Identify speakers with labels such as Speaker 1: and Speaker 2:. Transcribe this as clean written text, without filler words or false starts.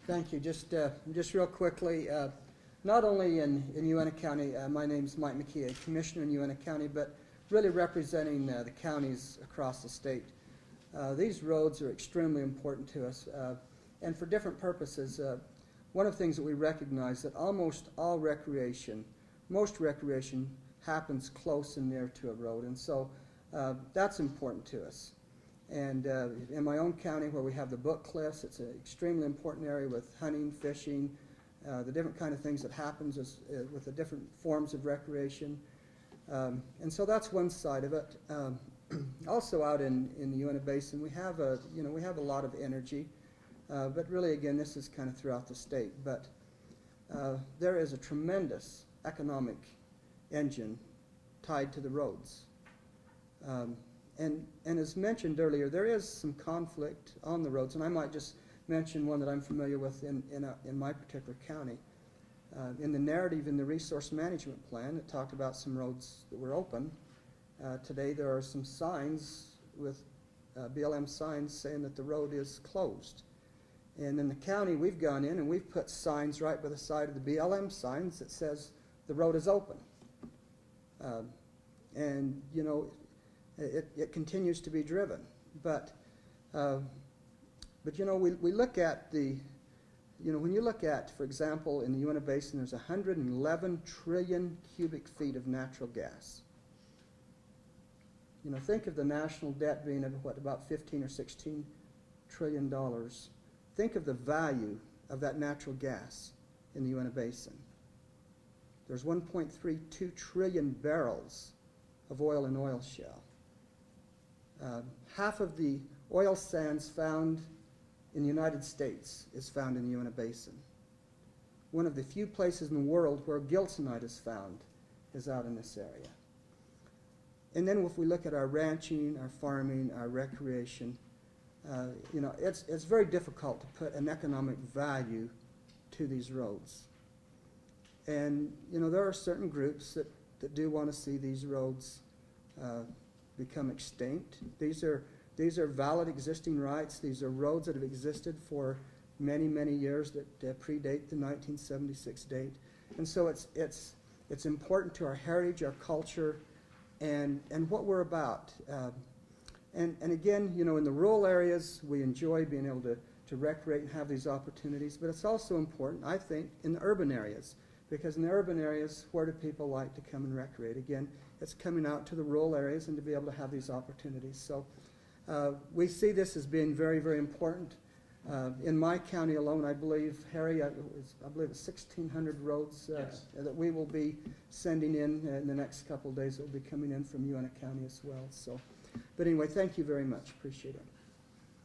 Speaker 1: Thank you. Just real quickly, not only in UNT County, my name is Mike McKee, a commissioner in UNT County, but really representing the counties across the state. These roads are extremely important to us, and for different purposes. One of the things that we recognize that almost all recreation, most recreation happens close and near to a road, and so that's important to us. And in my own county, where we have the Book Cliffs, it's an extremely important area with hunting, fishing, the different kind of things that happens with the different forms of recreation. And so that's one side of it. Also out in the Uinta Basin, we have a lot of energy, but really again this is kind of throughout the state. But there is a tremendous economic engine tied to the roads. And as mentioned earlier, there is some conflict on the roads, and I might just mention one that I'm familiar with in my particular county. In the narrative in the resource management plan, it talked about some roads that were open. Today there are some signs with BLM signs saying that the road is closed. And in the county, we've gone in and we've put signs right by the side of the BLM signs that says the road is open. And you know, it continues to be driven, but you know, we look at the, you know, when you look at, for example, in the Uinta Basin, there's 111 trillion cubic feet of natural gas. You know, think of the national debt being of what, about 15 or 16 trillion dollars. Think of the value of that natural gas in the Uinta Basin. There's 1.32 trillion barrels of oil and oil shale. Half of the oil sands found in the United States is found in the Uinta Basin. One of the few places in the world where gilsonite is found is out in this area. And then if we look at our ranching, our farming, our recreation, you know, it's very difficult to put an economic value to these roads. And you know, there are certain groups that do want to see these roads become extinct. These are valid existing rights. These are roads that have existed for many, many years that predate the 1976 date. And so it's important to our heritage, our culture, and what we're about. And again, you know, in the rural areas, we enjoy being able to recreate and have these opportunities, but it's also important, I think, in the urban areas, because in the urban areas, where do people like to come and recreate? Again, it's coming out to the rural areas and to be able to have these opportunities. So we see this as being very, very important. In my county alone, I believe, Harry, I believe it's 1,600 roads
Speaker 2: yes,
Speaker 1: that we will be sending in the next couple of days. That will be coming in from UNT County as well. So, but anyway, thank you very much. Appreciate it.